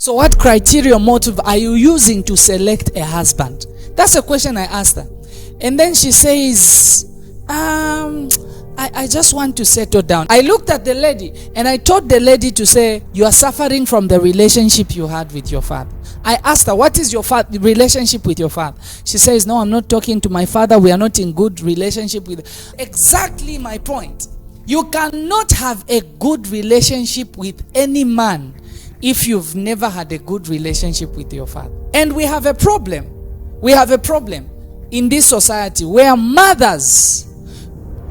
So what criteria, motive are you using to select a husband? That's a question I asked her. And then she says, I just want to settle down. I looked at the lady and I told the lady to say, you are suffering from the relationship you had with your father. I asked her, what is your relationship with your father? She says, no, I'm not talking to my father. We are not in good relationship with. Exactly my point. You cannot have a good relationship with any man if you've never had a good relationship with your father. And we have a problem. We have a problem in this society where mothers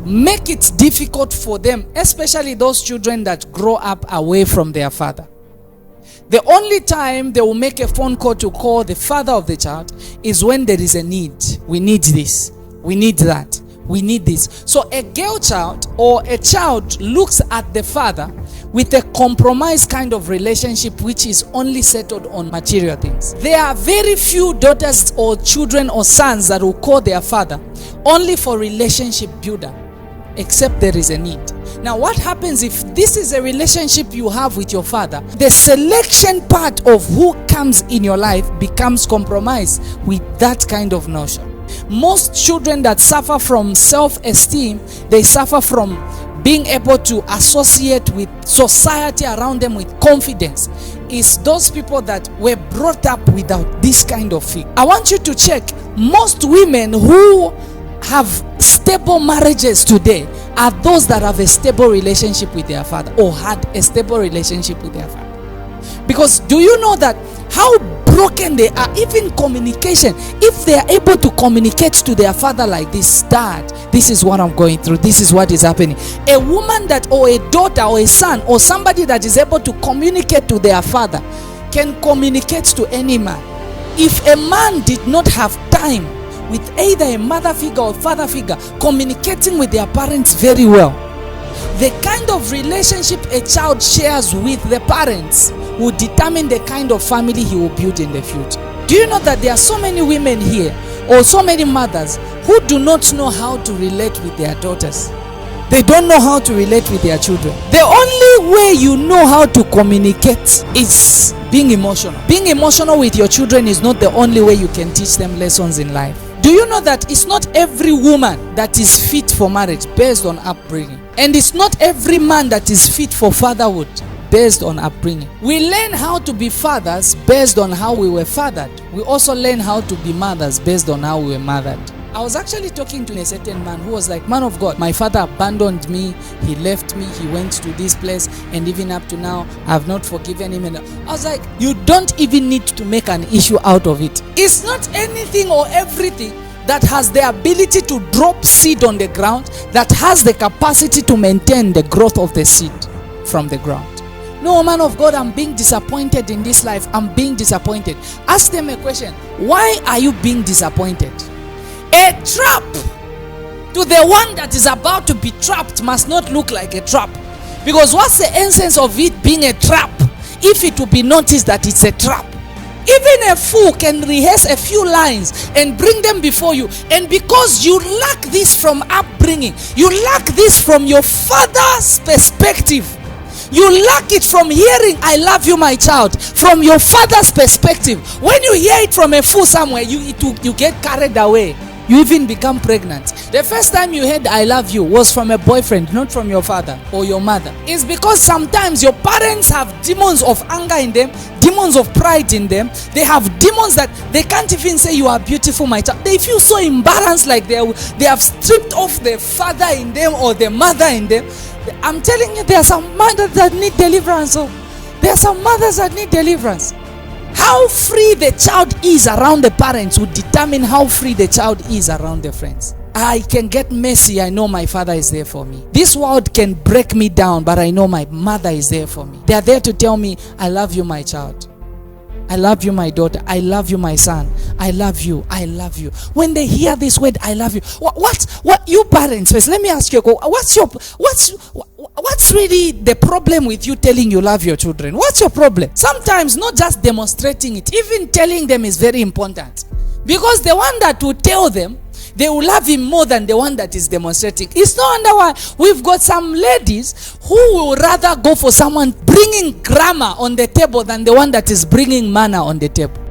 make it difficult for them, especially those children that grow up away from their father. The only time they will make a phone call to call the father of the child is when there is a need. We need this. We need that. We need this. So a girl child or a child looks at the father with a compromised kind of relationship which is only settled on material things. There are very few daughters or children or sons that will call their father only for relationship builder, except there is a need. Now what happens if this is a relationship you have with your father? The selection part of who comes in your life becomes compromised with that kind of notion. Most children that suffer from self-esteem, they suffer from being able to associate with society around them with confidence. Is those people that were brought up without this kind of thing. I want you to check. Most women who have stable marriages today are those that have a stable relationship with their father or had a stable relationship with their father. Because do you know that how broken they are, even communication, if they are able to communicate to their father like this, dad, this is what I'm going through, this is what is happening. A woman that, or a daughter or a son or somebody that is able to communicate to their father can communicate to any man. If a man did not have time with either a mother figure or father figure communicating with their parents very well, the kind of relationship a child shares with the parents will determine the kind of family he will build in the future. Do you know that there are so many women here or so many mothers who do not know how to relate with their daughters? They don't know how to relate with their children. The only way you know how to communicate is being emotional. Being emotional with your children is not the only way you can teach them lessons in life. Do you know that it's not every woman that is fit for marriage based on upbringing? And it's not every man that is fit for fatherhood based on upbringing. We learn how to be fathers based on how we were fathered. We also learn how to be mothers based on how we were mothered. I was actually talking to a certain man who was like, man of God, my father abandoned me, he left me, he went to this place, and even up to now, I have not forgiven him. And I was like, you don't even need to make an issue out of it. It's not anything or everything that has the ability to drop seed on the ground, that has the capacity to maintain the growth of the seed from the ground. No, man of God, I'm being disappointed in this life. I'm being disappointed. Ask them a question. Why are you being disappointed? A trap to the one that is about to be trapped must not look like a trap. Because what's the essence of it being a trap if it will be noticed that it's a trap? Even a fool can rehearse a few lines and bring them before you. And because you lack this from upbringing, you lack this from your father's perspective, you lack it from hearing, I love you, my child, from your father's perspective. When you hear it from a fool somewhere, you get carried away. You even become pregnant. The first time you heard I love you was from a boyfriend, not from your father or your mother. It's because sometimes your parents have demons of anger in them, demons of pride in them. They have demons that they can't even say you are beautiful, my child. They feel so imbalanced, like they have stripped off the father in them or the mother in them. I'm telling you, there are some mothers that need deliverance. Oh, there are some mothers that need deliverance. How free the child is around the parents would determine how free the child is around their friends. I can get messy, I know my father is there for me. This world can break me down, but I know my mother is there for me. They are there to tell me, I love you, my child. I love you, my daughter. I love you, my son. I love you. I love you. When they hear this word, I love you. What you parents, first, let me ask you, what's really the problem with you telling you love your children? What's your problem? Sometimes not just demonstrating it, even telling them is very important. Because the one that will tell them they will love him more than the one that is demonstrating. It's no wonder why we've got some ladies who will rather go for someone bringing grammar on the table than the one that is bringing manna on the table.